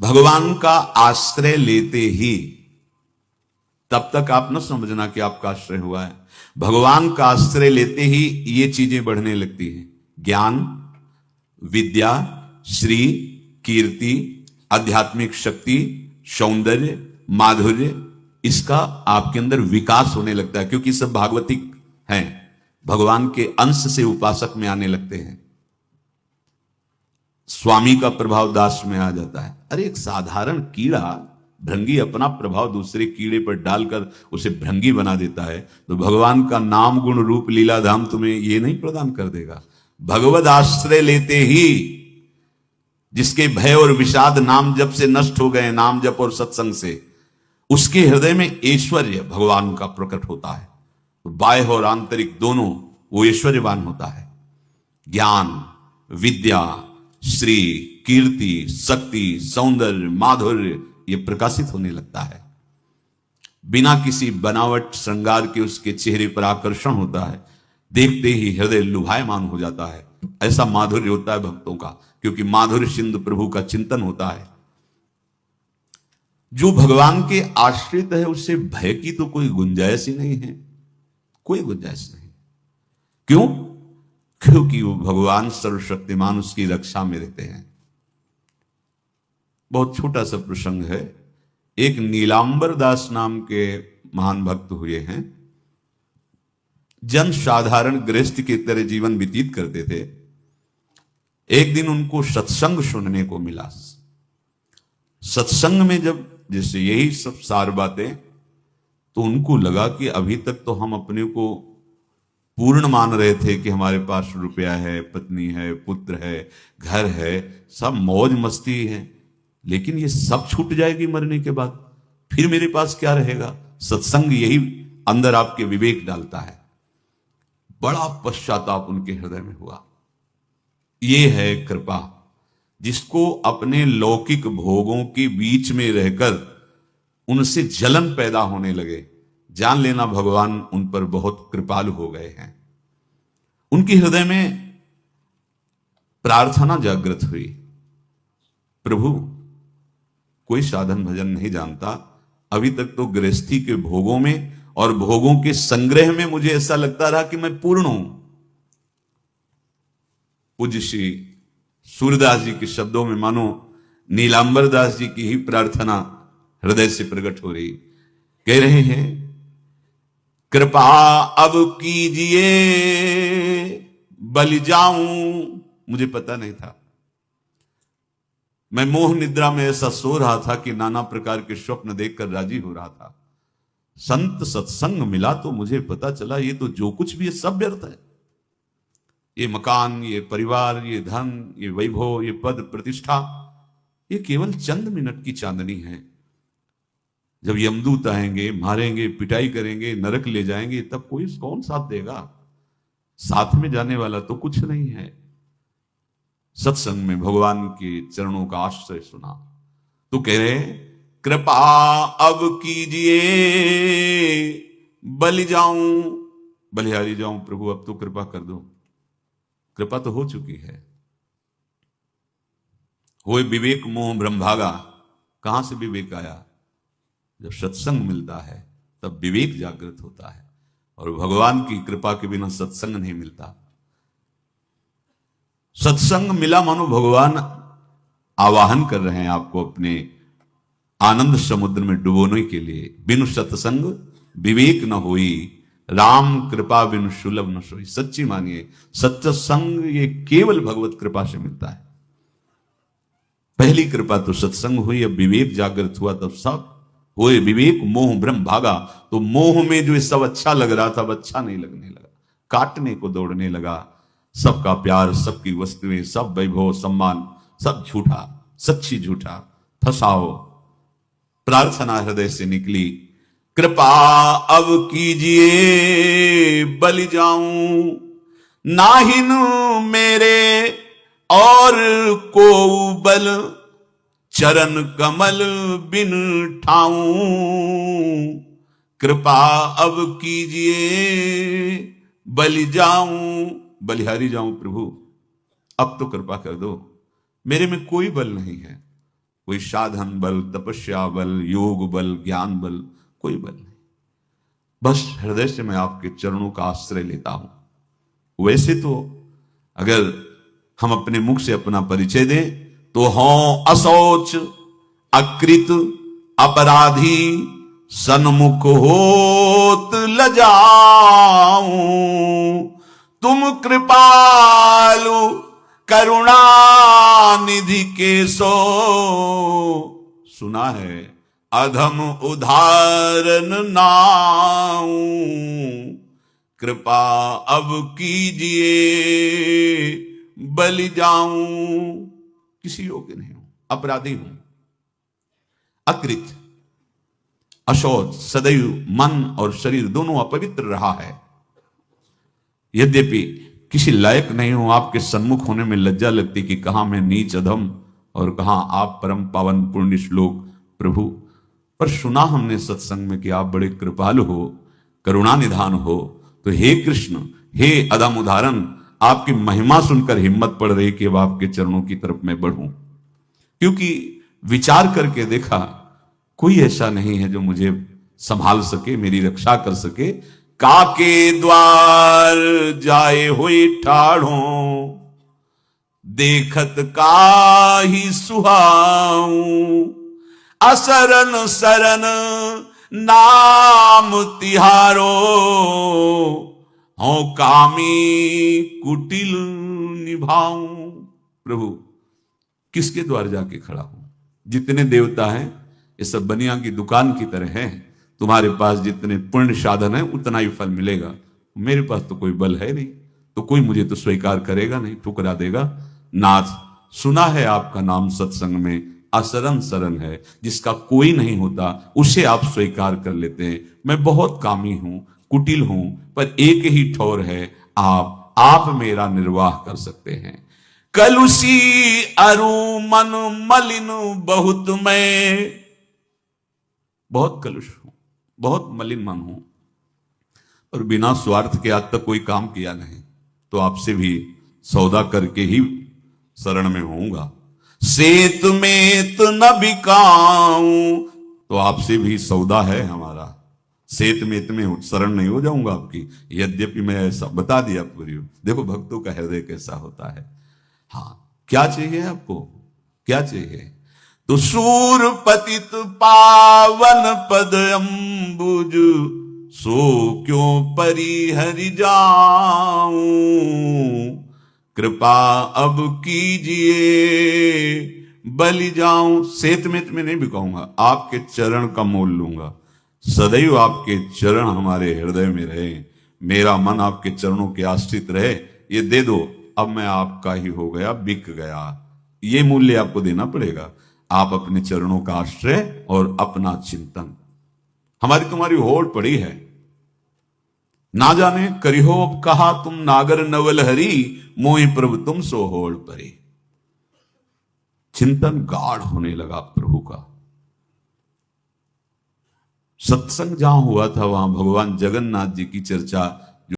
भगवान का आश्रय लेते ही, तब तक आप न समझना कि आपका आश्रय हुआ है, भगवान का आश्रय लेते ही ये चीजें बढ़ने लगती हैं। ज्ञान, विद्या, श्री, कीर्ति, आध्यात्मिक शक्ति, सौंदर्य, माधुर्य, इसका आपके अंदर विकास होने लगता है, क्योंकि सब भागवतिक हैं, भगवान के अंश से उपासक में आने लगते हैं। स्वामी का प्रभाव दास में आ जाता है। अरे एक साधारण कीड़ा, भृंगी अपना प्रभाव दूसरे कीड़े पर डालकर उसे भृंगी बना देता है, तो भगवान का नाम गुण रूप लीला धाम तुम्हें ये नहीं प्रदान कर देगा? भगवद आश्रय लेते ही जिसके भय और विषाद नाम जप से नष्ट हो गए, नाम जप और सत्संग से, उसके हृदय में ऐश्वर्य भगवान का प्रकट होता है। तो बाह्य और आंतरिक दोनों वो ऐश्वर्यवान होता है। ज्ञान, विद्या, श्री, कीर्ति, शक्ति, सौंदर्य, माधुर्य, ये प्रकाशित होने लगता है। बिना किसी बनावट श्रृंगार के उसके चेहरे पर आकर्षण होता है, देखते ही हृदय लुभायमान हो जाता है। ऐसा माधुर्य होता है भक्तों का, क्योंकि माधुर्य सिंधु प्रभु का चिंतन होता है। जो भगवान के आश्रित है उससे भय की तो कोई गुंजाइश ही नहीं है, कोई गुंजाइश नहीं। क्यों? क्योंकि वो भगवान सर्वशक्तिमान उसकी रक्षा में रहते हैं। बहुत छोटा सा प्रसंग है। एक नीलांबर दास नाम के महान भक्त हुए हैं, जन साधारण गृहस्थ की तरह जीवन व्यतीत करते थे। एक दिन उनको सत्संग सुनने को मिला। सत्संग में जब जैसे यही सब सार बातें, तो उनको लगा कि अभी तक तो हम अपने को पूर्ण मान रहे थे कि हमारे पास रुपया है, पत्नी है, पुत्र है, घर है, सब मौज मस्ती है, लेकिन ये सब छूट जाएगी मरने के बाद, फिर मेरे पास क्या रहेगा? सत्संग यही अंदर आपके विवेक डालता है। बड़ा पश्चाताप उनके हृदय में हुआ। ये है कृपा, जिसको अपने लौकिक भोगों के बीच में रहकर उनसे जलन पैदा होने लगे, जान लेना भगवान उन पर बहुत कृपालु हो गए हैं। उनके हृदय में प्रार्थना जागृत हुई, प्रभु कोई साधन भजन नहीं जानता, अभी तक तो गृहस्थी के भोगों में और भोगों के संग्रह में मुझे ऐसा लगता रहा कि मैं पूर्ण हूं। पूज्य श्री सूरदास जी के शब्दों में मानो नीलांबर दास जी की ही प्रार्थना हृदय से प्रकट हो रही। कह रहे हैं, कृपा अब कीजिए बलि जाऊं। मुझे पता नहीं था, मैं मोह निद्रा में ऐसा सो रहा था कि नाना प्रकार के स्वप्न देखकर राजी हो रहा था। संत सत्संग मिला तो मुझे पता चला ये तो जो कुछ भी है सब व्यर्थ है। ये मकान, ये परिवार, ये धन, ये वैभव, ये पद प्रतिष्ठा, ये केवल चंद मिनट की चांदनी है। जब यमदूत आएंगे, मारेंगे, पिटाई करेंगे, नरक ले जाएंगे, तब कोई कौन साथ देगा? साथ में जाने वाला तो कुछ नहीं है। सत्संग में भगवान के चरणों का आश्रय सुना तो कह रहे, कृपा अब कीजिए बलि जाऊं, बलिहारी जाऊं प्रभु, अब तो कृपा कर दो। कृपा तो हो चुकी है। होए विवेक मोह भ्रम भागा। कहां से विवेक आया? जब सत्संग मिलता है तब विवेक जागृत होता है, और भगवान की कृपा के बिना सत्संग नहीं मिलता। सत्संग मिला मानो भगवान आवाहन कर रहे हैं आपको अपने आनंद समुद्र में डुबोने के लिए। बिनु सत्संग विवेक न होई, राम कृपा बिनु सुलभ न सोई। सच्ची मानिए, सत्संग ये केवल भगवत कृपा से मिलता है। पहली कृपा तो सत्संग हुई, अब विवेक जागृत हुआ, तब सब होए विवेक मोह भ्रम भागा। तो मोह में जो सब अच्छा लग रहा था, अब अच्छा नहीं लगने लगा, काटने को दौड़ने लगा। सबका प्यार, सबकी वस्तुएं, सब वैभव सम्मान, सब झूठा, सच्ची झूठा। फंसाओ। प्रार्थना हृदय से निकली, कृपा अब कीजिए बलि जाऊं, नाहिन मेरे और को बल, चरण कमल बिन ठाऊं। कृपा अब कीजिए बलि जाऊं, बलिहारी जाऊं प्रभु, अब तो कृपा कर दो। मेरे में कोई बल नहीं है, कोई साधन बल, तपस्या बल, योग बल, ज्ञान बल, कोई बल नहीं। बस हृदय से मैं आपके चरणों का आश्रय लेता हूं। वैसे तो अगर हम अपने मुख से अपना परिचय दें तो हों असौच, अकृत, अपराधी, सन्मुख होत लजाऊं। तुम कृपालु करुणा निधि के सो, सुना है अधम उदाहरण नाऊं। कृपा अब कीजिए बलि जाऊं। किसी योग्य नहीं हूं, अपराधी हूं, अकृत, अशौच, सदैव मन और शरीर दोनों अपवित्र रहा है। यद्यपि किसी लायक नहीं हूं, आपके सन्मुख होने में लज्जा लगती कि कहां मैं नीच अधम और कहां आप परम पावन पुण्य श्लोक प्रभु। पर सुना हमने सत्संग में कि आप बड़े कृपालु हो, करुणा निधान हो। तो हे कृष्ण, हे अधम उदाहरण, आपकी महिमा सुनकर हिम्मत पड़ रही कि अब आपके चरणों की तरफ मैं बढ़ूं। क्योंकि विचार करके देखा, कोई ऐसा नहीं है जो मुझे संभाल सके, मेरी रक्षा कर सके। काके द्वार जाए हुए ठाढ़ों, देखत काही सुहाऊं। असरन सरन नाम तिहारो, हों कामी कुटिल निभाऊं। प्रभु, किसके द्वार जाके खड़ा हूं? जितने देवता हैं ये सब बनिया की दुकान की तरह हैं। तुम्हारे पास जितने पुण्य साधन है उतना ही फल मिलेगा। मेरे पास तो कोई बल है नहीं, तो कोई मुझे तो स्वीकार करेगा नहीं, ठुकरा देगा। नाथ, सुना है आपका नाम सत्संग में असरन सरन है, जिसका कोई नहीं होता उसे आप स्वीकार कर लेते हैं। मैं बहुत कामी हूं, कुटिल हूं, पर एक ही ठौर है, आप मेरा निर्वाह कर सकते हैं। कलुषी अरु मन मलिन बहुत, मैं बहुत कलुष हूं, बहुत मलिन मन हूं, और बिना स्वार्थ के आज तक कोई काम किया नहीं। तो आपसे भी सौदा करके ही शरण में होऊंगा। सेत में तो न बिकाऊं, तो आपसे भी सौदा है हमारा। सेत में शरण नहीं हो जाऊंगा आपकी, यद्यपि मैं ऐसा बता दिया पूरी। देखो भक्तों का हृदय कैसा होता है। हाँ, क्या चाहिए आपको, क्या चाहिए? तो सूर पतित पावन पद अम्बुज, सो क्यों परिहरि जाऊं। कृपा अब कीजिए बलि जाऊं। सेत में नहीं बिकाऊंगा, आपके चरण का मोल लूंगा। सदैव आपके चरण हमारे हृदय में रहे, मेरा मन आपके चरणों के आश्रित रहे। ये दे दो, अब मैं आपका ही हो गया, बिक गया। ये मूल्य आपको देना पड़ेगा। आप अपने चरणों का आश्रय और अपना चिंतन। हमारी तुम्हारी होड़ पड़ी है, ना जाने करिहो अब कहा तुम नागर नवल हरी, मोहि प्रभु तुम सो होड़ परी। चिंतन गाढ़ होने लगा प्रभु का। सत्संग जहां हुआ था वहां भगवान जगन्नाथ जी की चर्चा